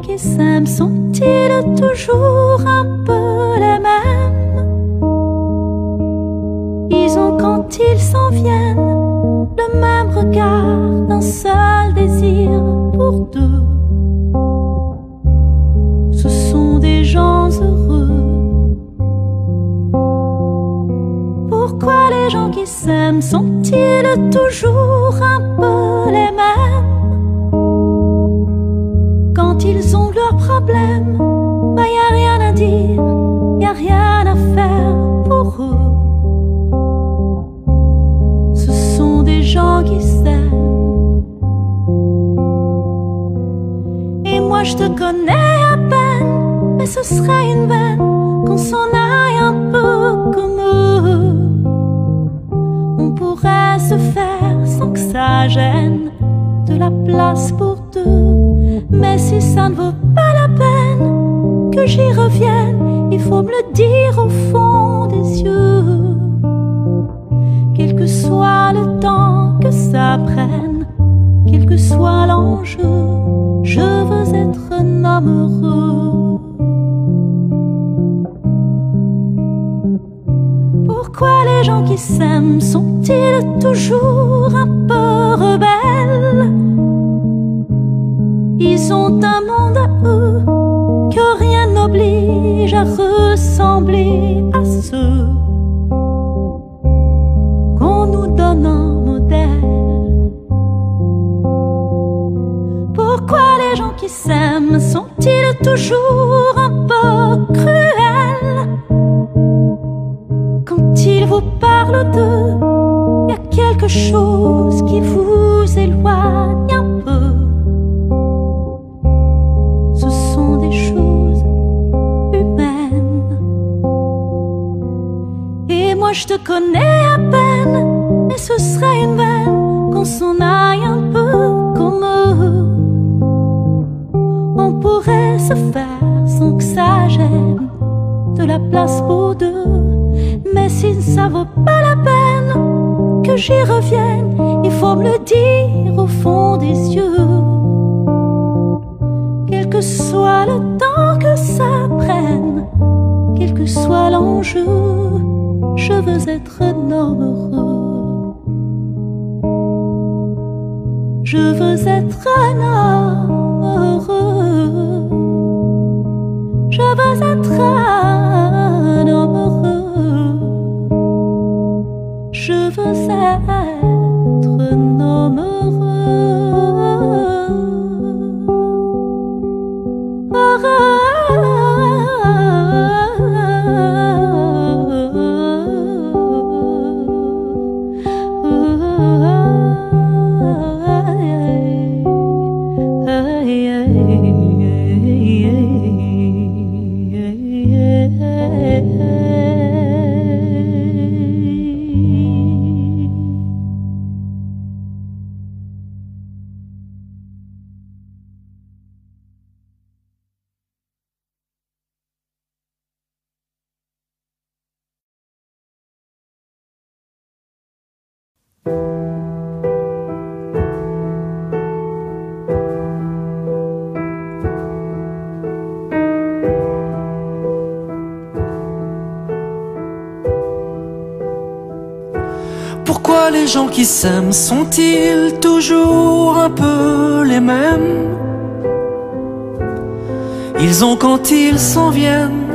Qui s'aiment sont-ils toujours un peu les mêmes? Ils ont quand ils s'en viennent le même regard, un seul désir pour deux. Ce sont des gens heureux. Pourquoi les gens qui s'aiment sont-ils toujours un peu les mêmes? Quand ils ont leurs problèmes, bah y a rien à dire, y a rien à faire pour eux. Ce sont des gens qui s'aiment. Et moi je te connais à peine, mais ce serait une veine qu'on s'en aille un peu comme eux. On pourrait se faire sans que ça gêne, de la place pour deux. Mais si ça ne vaut pas la peine que j'y revienne, il faut me le dire au fond des yeux. Quel que soit le temps que ça prenne, quel que soit l'enjeu, je veux être un homme heureux. Pourquoi les gens qui s'aiment sont-ils toujours un peu rebelles? Ils ont un monde à eux que rien n'oblige à ressembler à ceux qu'on nous donne en modèle. Pourquoi les gens qui s'aiment sont-ils toujours un peu cruels? Quand ils vous parlent d'eux, y a quelque chose qui vous éloigne un peu. Des choses humaines. Et moi je te connais à peine, mais ce serait une veine qu'on s'en aille un peu comme eux. On pourrait se faire sans que ça gêne, de la place pour deux. Mais si ça vaut pas la peine que j'y revienne, il faut me le dire au fond des yeux. Quel que soit le temps que ça prenne, quel que soit l'enjeu, je veux être un homme heureux. Je veux être un homme heureux. Je veux être un homme heureux. Je veux être un homme heureux. Pourquoi les gens qui s'aiment sont-ils toujours un peu les mêmes? Ils ont quand ils s'en viennent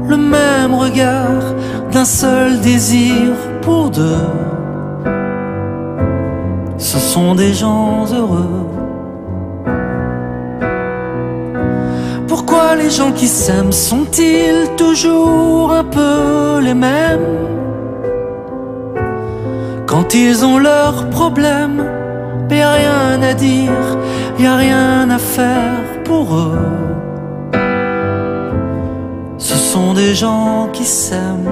le même regard d'un seul désir pour deux. Ce sont des gens heureux. Pourquoi les gens qui s'aiment sont-ils toujours un peu les mêmes? Quand ils ont leurs problèmes, y a rien à dire, y a rien à faire pour eux. Ce sont des gens qui s'aiment.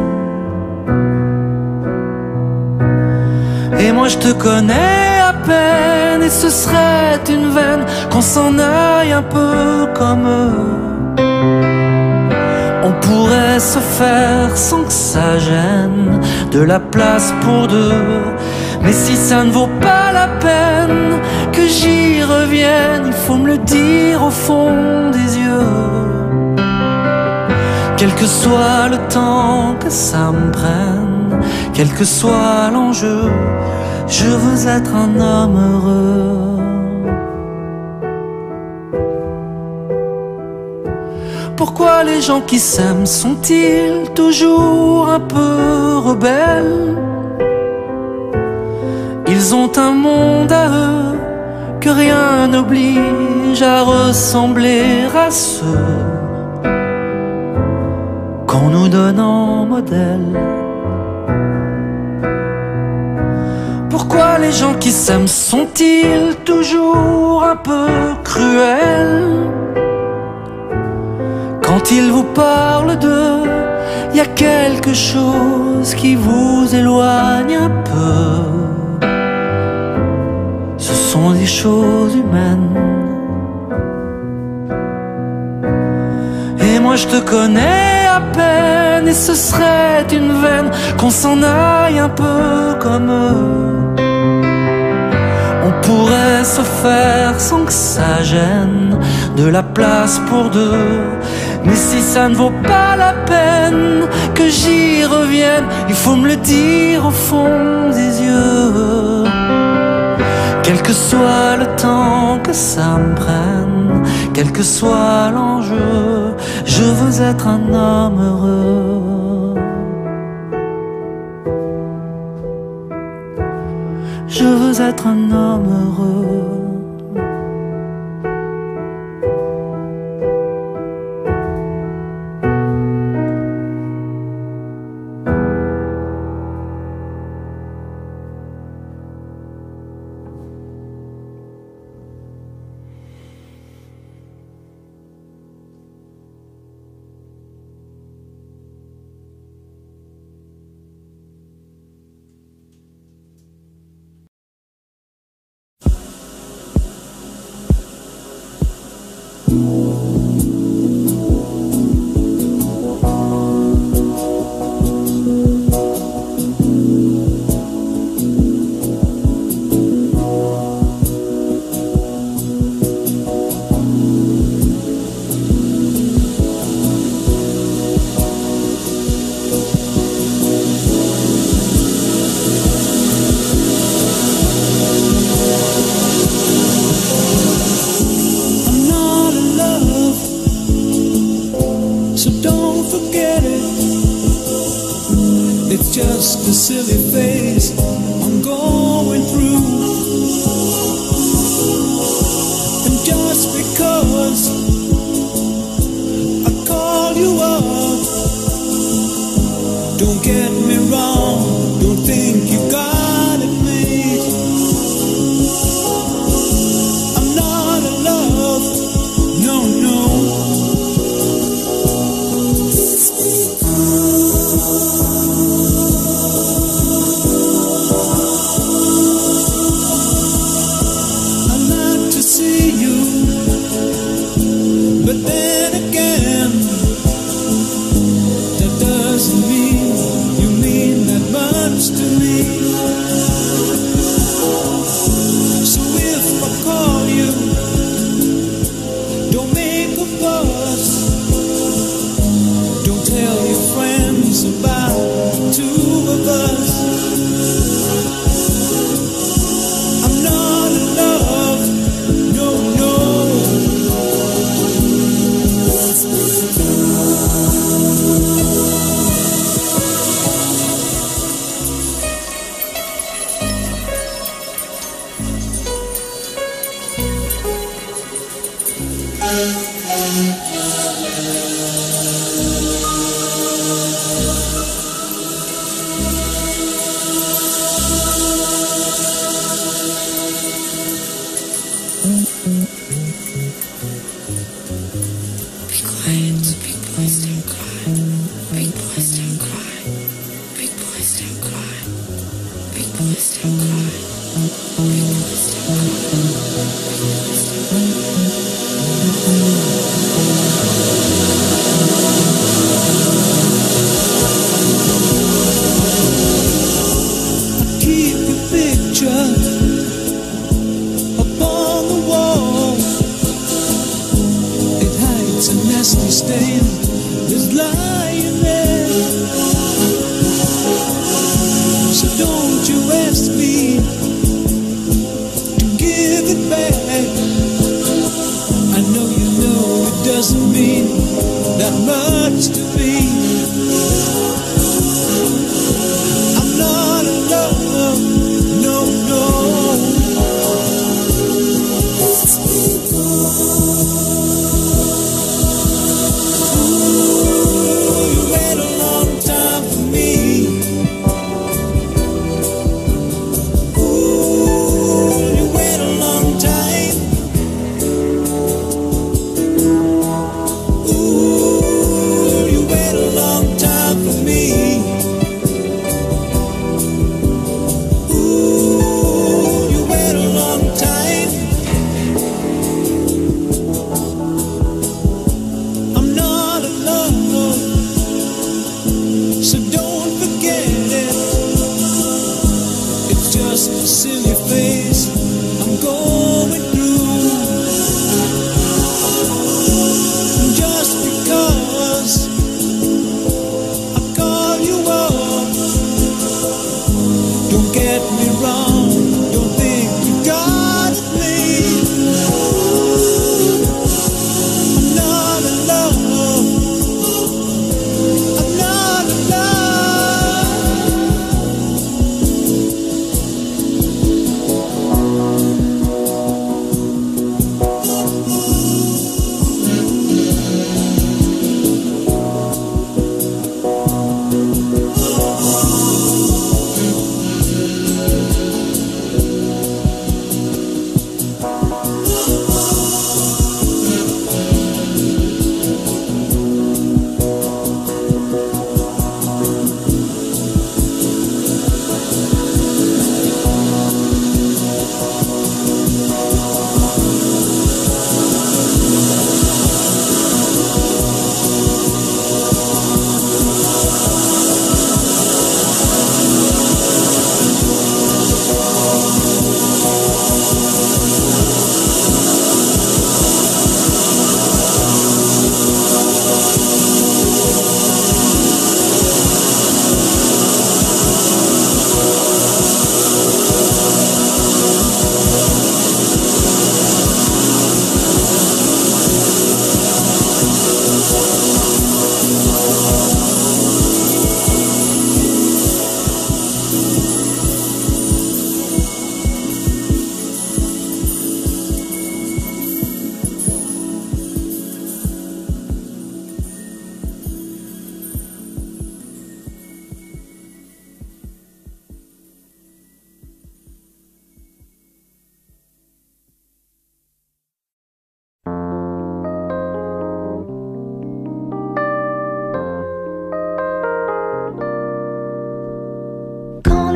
Et moi je te connais à peine, et ce serait une veine qu'on s'en aille un peu comme eux. On pourrait se faire sans que ça gêne de la place pour deux. Mais si ça ne vaut pas la peine que j'y revienne, il faut me le dire au fond des yeux. Quel que soit le temps que ça me prenne, quel que soit l'enjeu, je veux être un homme heureux. Pourquoi les gens qui s'aiment sont-ils toujours un peu rebelles? Ils ont un monde à eux que rien n'oblige à ressembler à ceux qu'on nous donne en modèle. Pourquoi les gens qui s'aiment sont-ils toujours un peu cruels? Quand ils vous parlent d'eux, y a quelque chose qui vous éloigne un peu. Ce sont des choses humaines. Et moi je te connais à peine, et ce serait une veine qu'on s'en aille un peu comme eux. On pourrait se faire sans que ça gêne de la place pour deux. Mais si ça ne vaut pas la peine que j'y revienne, il faut me le dire au fond des yeux. Quel que soit le temps que ça me prenne, quel que soit l'enjeu, je veux être un homme heureux. Je veux être un homme heureux. Just a silly phase I'm going through, and just because I call you up, don't get me wrong, don't think you got it made. I'm not in love, no, no.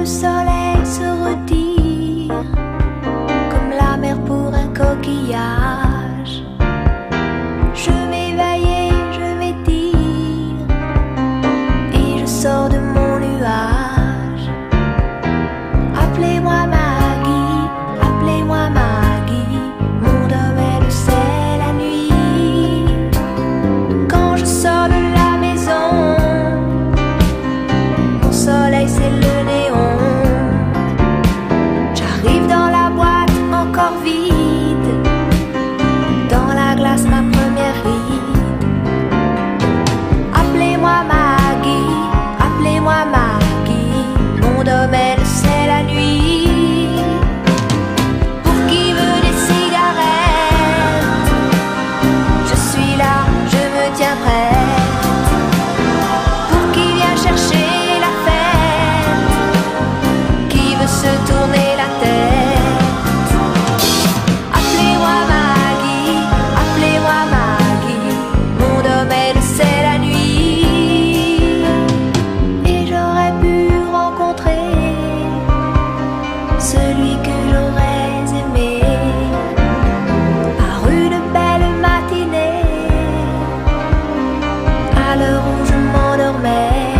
soleil se retire, comme la mer pour un coquillage. Je m'éveille et je m'étire, et je sors de mon nuage. Appelez-moi Maggie, appelez-moi Maggie, mon domaine c'est la nuit. Quand je sors de la maison, mon soleil c'est le néon. l'heure où je m'endormais.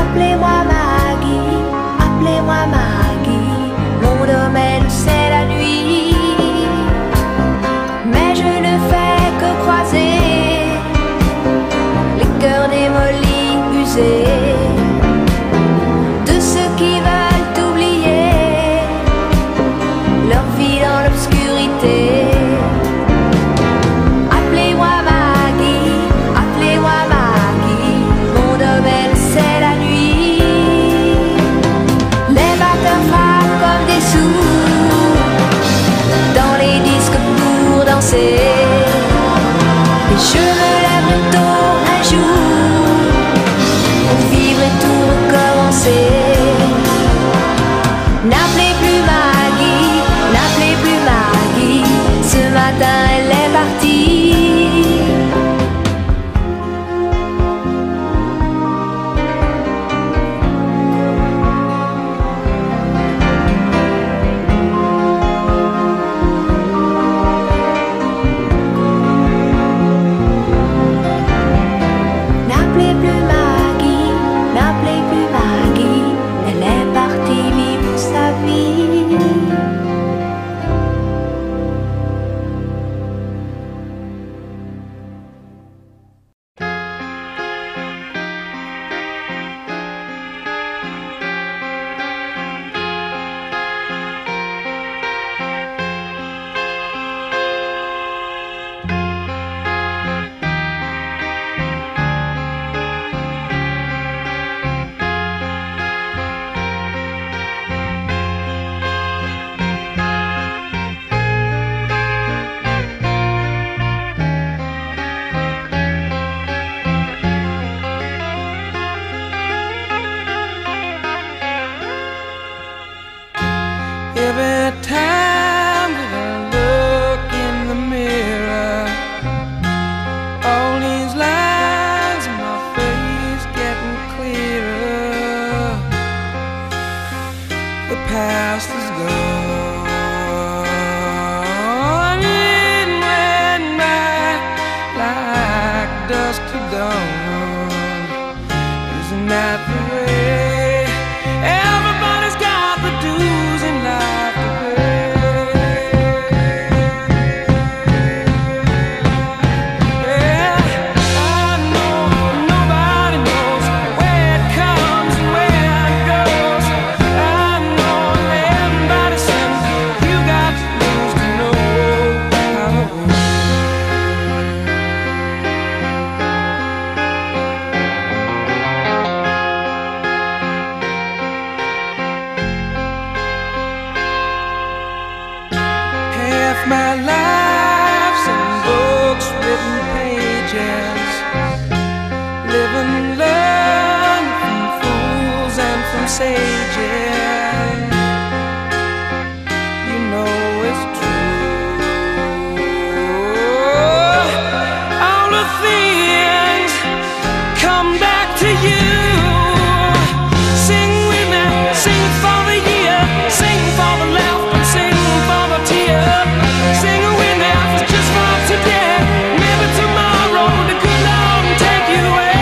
Appelez-moi Maggie, appelez-moi Maggie. Mon domaine c'est la nuit, mais je ne fais que croiser les cœurs démolis, usés, de ceux qui veulent oublier leur vie dans l'obscurité. Appelez-moi Maggie, appelez-moi Maggie. Mon domaine c'est la nuit. Les batteurs frappent comme des sourds dans les disques pour danser. Et je me lève tôt un jour pour vivre et tout recommencer. N'appelez plus Maggie, n'appelez plus Maggie. Ce matin elle est partie. N'appelez plus Maggie, n'appelez plus Maggie. Elle est partie vivre sa vie. Every time that I look in the mirror, all these lines in my face getting clearer. The past is gone, it went by like dusk to dawn. Isn't that the way? Everybody's got the dues in life to pay. Yeah, I know nobody knows where it comes and where it goes. I know everybody says you got to lose to know how it goes. Half my life's in books, written pages. Live and learn from fools and from sages. You know it's true. All the things come back to you. Sing with me, sing for the year, sing for the laughter, sing for the tear. Sing with me, just for today. Maybe tomorrow the good Lord will take you away.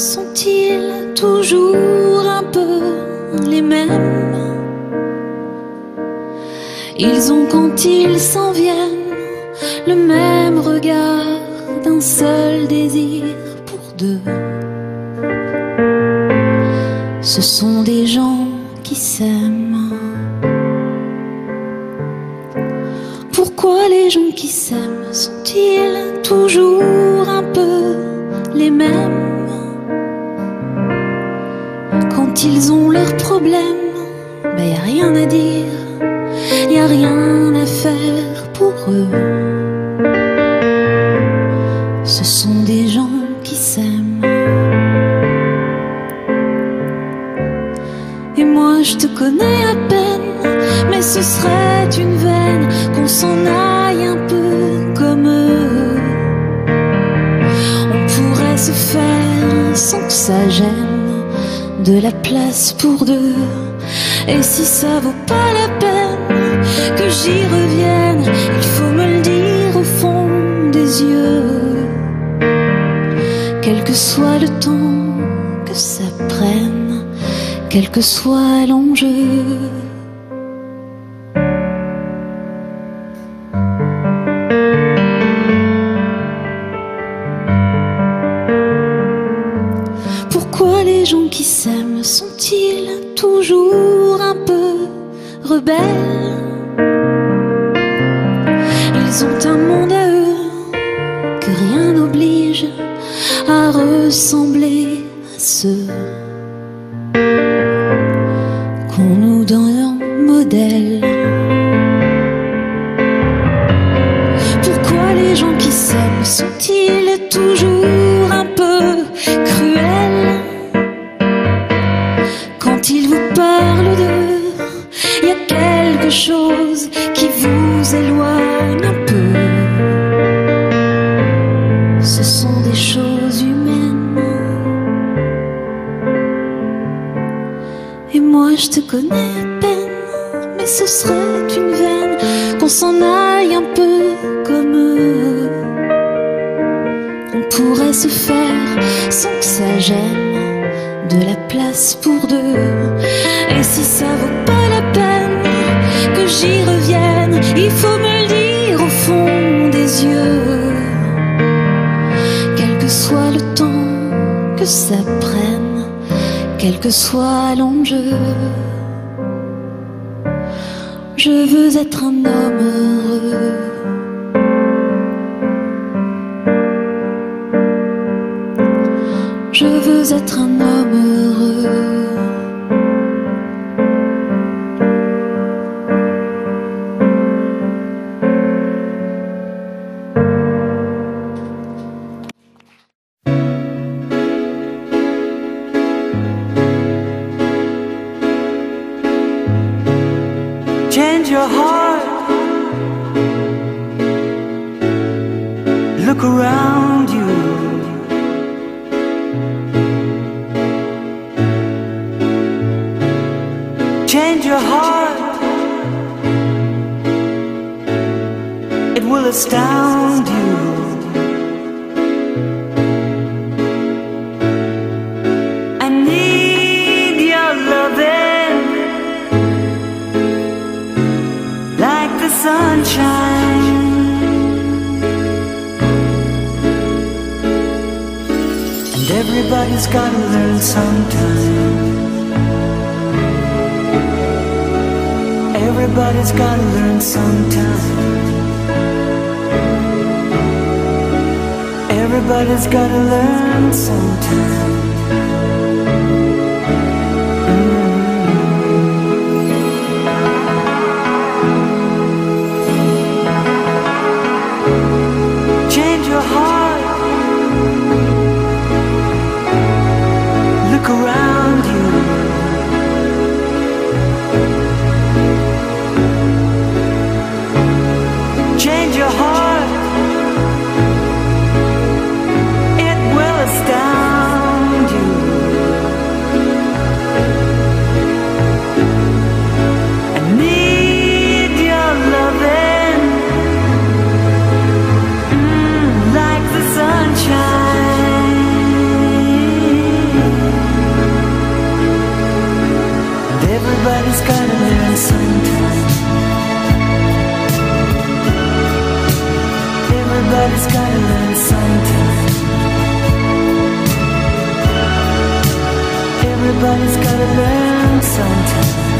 sont-ils toujours un peu les mêmes? Ils ont quand ils s'en viennent le même regard d'un seul désir pour deux. Ce sont des gens qui s'aiment. Pourquoi les gens qui s'aiment sont-ils toujours un peu les mêmes? Quand ils ont leurs problèmes, ben y a rien à dire, y a rien à faire pour eux. Ce sont des gens qui s'aiment. Et moi je te connais à peine, mais ce serait une veine qu'on s'en aille un peu comme eux. On pourrait se faire sans que ça gêne, de la place pour deux. Et si ça vaut pas la peine que j'y revienne, il faut me le dire au fond des yeux. Quel que soit le temps que ça prenne, quel que soit l'enjeu. Pourquoi les gens qui s'aiment sont-ils toujours un peu rebelles? Ils ont un monde à eux que rien n'oblige à ressembler à ceux qu'on nous donne en modèle. Pourquoi les gens qui s'aiment sont-ils toujours un peu cruels? Quand ils vous parlent d'eux, il y a quelque chose qui vous éloigne un peu. Ce sont des choses humaines. Et moi je te connais à peine, mais ce serait une veine qu'on s'en aille un peu comme eux. On pourrait se faire sans que ça gêne, de la place pour deux. Et si ça vaut pas la peine que j'y revienne, il faut me le dire au fond des yeux. Quel que soit le temps que ça prenne, quel que soit l'enjeu, je veux être un homme heureux. Je veux être un homme heureux. Change your heart. Look around you. Change your heart. It will astound you. I need your loving like the sunshine. And everybody's gotta learn sometime. Everybody's gotta learn sometime. Everybody's gotta learn sometime. Change your heart. Look around you. Change your heart. It will astound. Everybody's gotta learn sometime.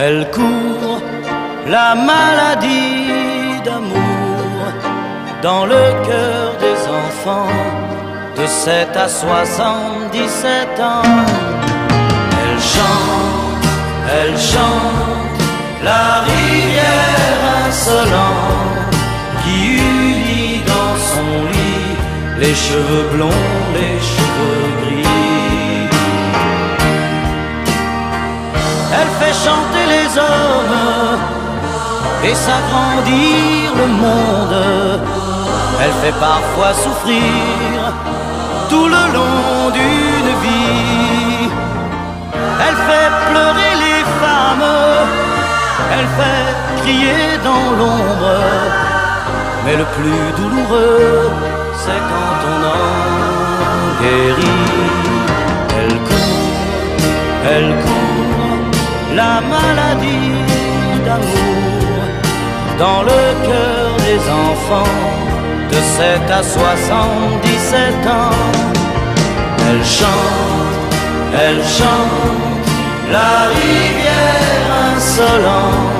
Elle court, la maladie d'amour dans le cœur des enfants de 7 à 77 ans. Elle chante la rivière insolente qui unit dans son lit les cheveux blonds, les cheveux gris. Elle fait chanter les hommes et s'agrandir le monde. Elle fait parfois souffrir tout le long d'une vie. Elle fait pleurer les femmes, elle fait crier dans l'ombre. Mais le plus douloureux, c'est quand on en guérit. Elle court, la maladie d'amour dans le cœur des enfants de 7 à 77 ans. Elle chante la rivière insolente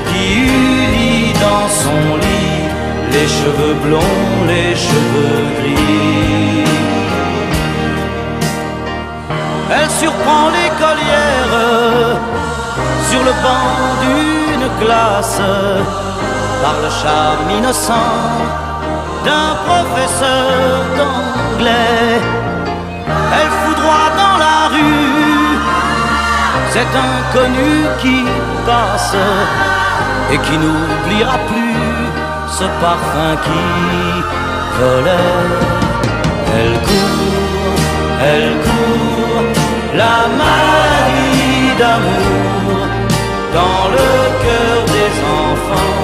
qui unit dans son lit les cheveux blonds, les cheveux gris. Elle surprend l'écolière sur le banc d'une classe par le charme innocent d'un professeur d'anglais. Elle foudroie dans la rue cet inconnu qui passe et qui n'oubliera plus ce parfum qui volait. Elle court, la maladie d'amour dans le cœur des enfants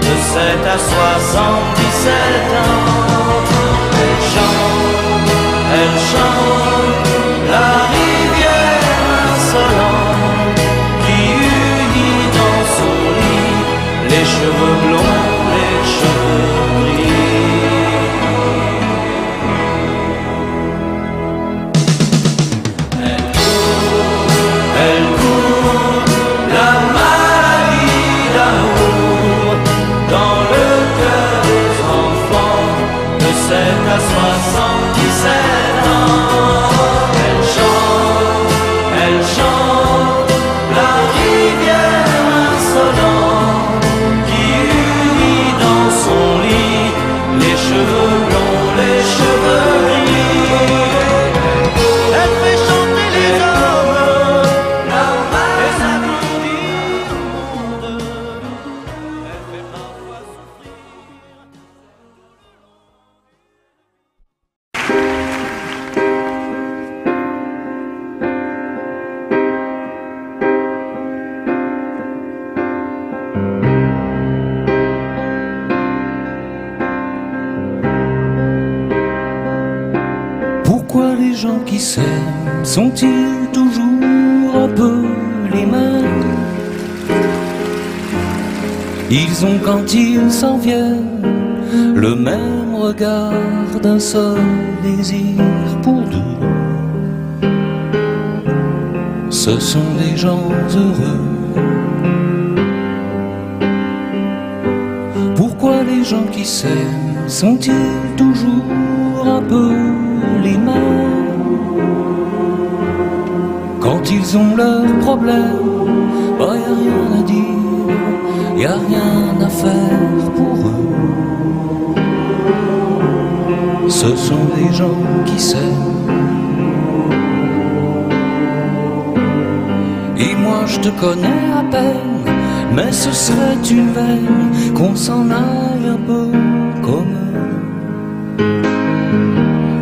de 7 à 77 ans. Elle chante la rivière insolente qui unit dans son lit les cheveux blonds, les cheveux gris. Elle court, la maladie d'amour dans le cœur des enfants de 7 à 77 ans. Elle chante la rivière insolente qui unit dans son lit les cheveux blonds, les cheveux gris. Elle fait chanter les hommes et s'agrandir le monde. Elle fait parfois souffrir. Pourquoi les gens qui s'aiment sont-ils toujours un peu les mêmes? Ils ont quand ils s'en viennent le même regard d'un seul désir pour deux. Ce sont des gens heureux. Pourquoi les gens qui s'aiment sont-ils toujours un peu les mêmes? Quand ils ont leurs problèmes, bah y a rien à dire, y a rien à faire pour eux. Ce sont des gens qui s'aiment. Et moi je te connais à peine, mais ce serait une veine qu'on s'en aille un peu comme eux.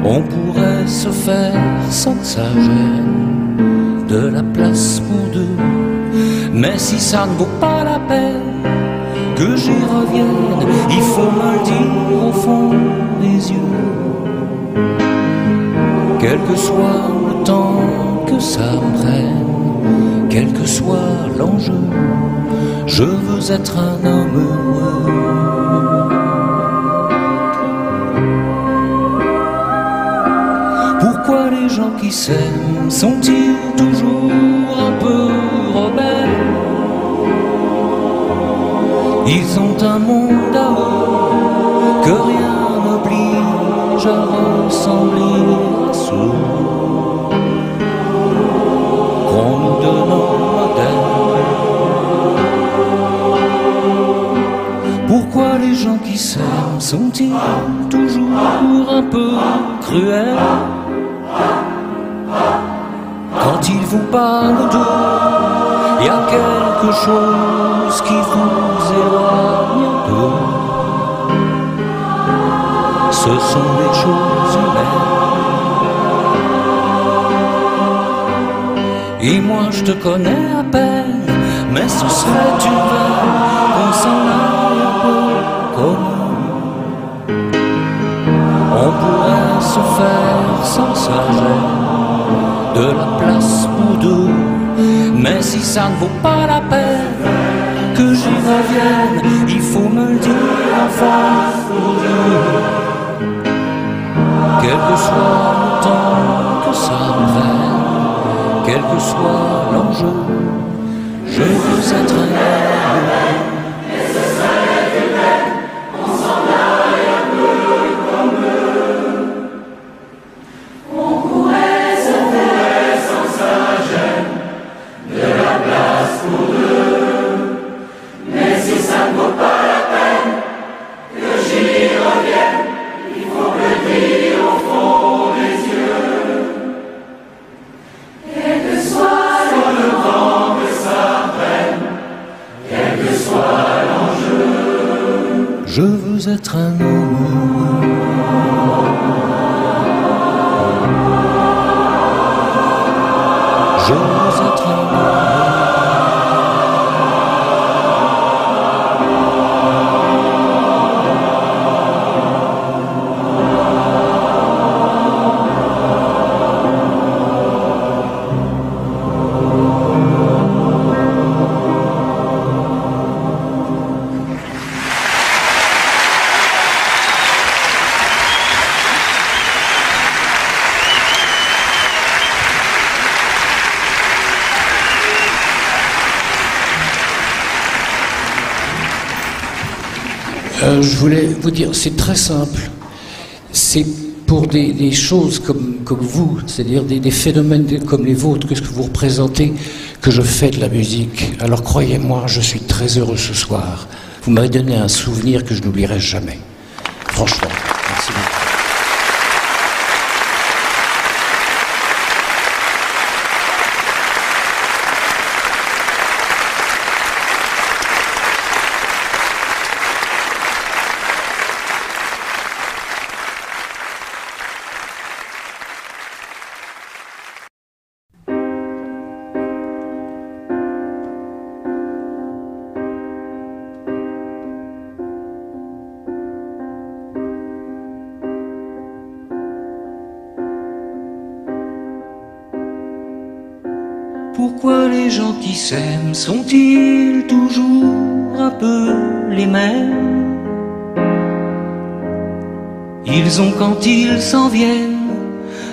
On pourrait se faire sans que ça gêne de la place pour deux. Mais si ça ne vaut pas la peine que j'y revienne, il faut me le dire au fond des yeux. Quel que soit le temps que ça me prenne, quel que soit l'enjeu, je veux être un homme heureux. Pourquoi les gens qui s'aiment sont-ils toujours un peu rebelles? Ils ont un monde à eux que rien n'oblige à ressembler à ceux qu'on nous donne en modèle. Pourquoi les gens qui s'aiment sont-ils toujours un peu cruels quand ils vous parlent d'eux? Y a quelque chose qui vous éloigne d'eux. Ce sont des choses humaines. Et moi je te connais à peine, mais ce serait une veine qu'on s'en aille un peu comme on pourrait se faire sans sa gêne de la place pour deux. Mais si ça ne vaut pas la peine que j'y revienne, il faut me le dire en face pour Dieu. Quel que soit le temps que ça prenne, quel que soit l'enjeu, je veux être un homme. Et ce serait une peine qu'on s'en aille un peu comme eux. On pourrait se faire sans sa gêne de la place pour deux. Mais si ça ne vaut pas la peine que j'y revienne, il faut me le dire au fond des yeux. Quel que soit le vent que ça prenne, quel que soit l'enjeu, je veux être un homme. Je veux être un homme. Je voulais vous dire, c'est très simple. C'est pour des choses comme vous, c'est-à-dire des phénomènes comme les vôtres, que ce que vous représentez, que je fais de la musique. Alors croyez-moi, je suis très heureux ce soir. Vous m'avez donné un souvenir que je n'oublierai jamais. Franchement, merci beaucoup. Pourquoi les gens qui s'aiment sont-ils toujours un peu les mêmes? Ils ont quand ils s'en viennent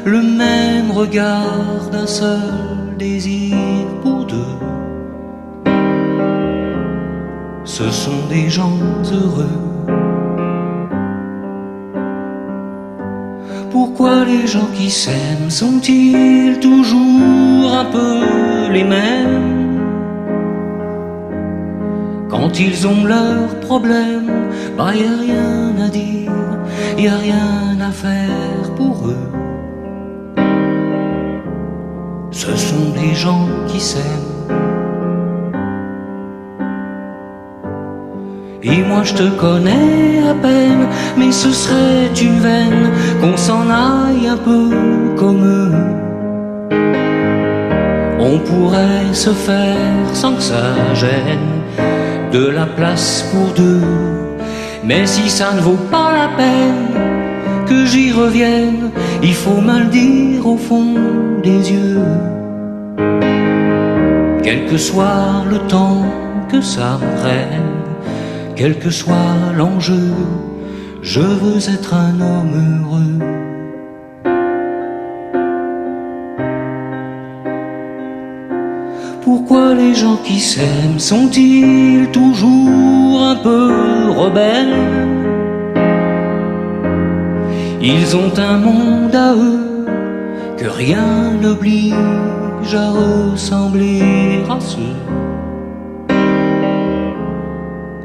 le même regard d'un seul désir pour deux. Ce sont des gens heureux. Pourquoi les gens qui s'aiment sont-ils toujours un peu les mêmes? Quand ils ont leurs problèmes, bah y a rien à dire, y a rien à faire pour eux. Ce sont des gens qui s'aiment. Et moi je te connais à peine, mais ce serait une veine qu'on s'en aille un peu comme eux. On pourrait se faire sans que ça gêne de la place pour deux. Mais si ça ne vaut pas la peine que j'y revienne, il faut me le dire au fond des yeux. Quel que soit le temps que ça me prenne, quel que soit l'enjeu, je veux être un homme heureux. Pourquoi les gens qui s'aiment sont-ils toujours un peu rebelles? Ils ont un monde à eux que rien n'oblige à ressembler à ceux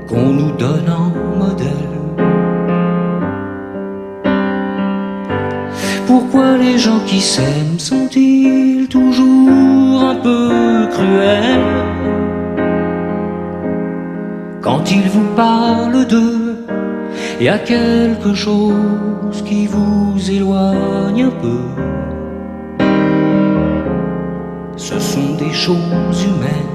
qu'on nous donne en modèle. Pourquoi les gens qui s'aiment sont-ils toujours un peu cruels quand ils vous parlent d'eux? Y a quelque chose qui vous éloigne un peu. Ce sont des choses humaines.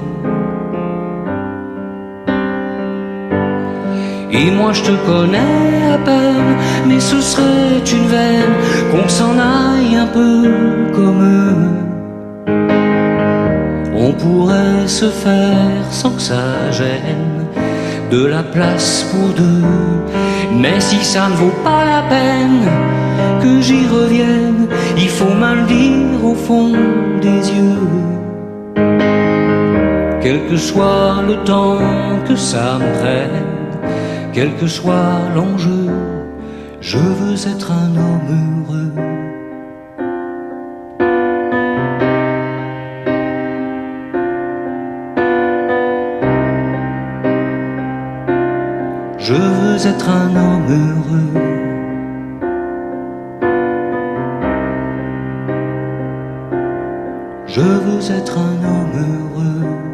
Et moi je te connais à peine, mais ce serait une veine qu'on s'en aille un peu comme eux. On pourrait se faire sans que ça gêne de la place pour deux. Mais si ça ne vaut pas la peine que j'y revienne, il faut me le dire au fond des yeux. Quel que soit le temps que ça me prenne, quel que soit l'enjeu, je veux être un homme heureux. Je veux être un homme heureux. Je veux être un homme heureux.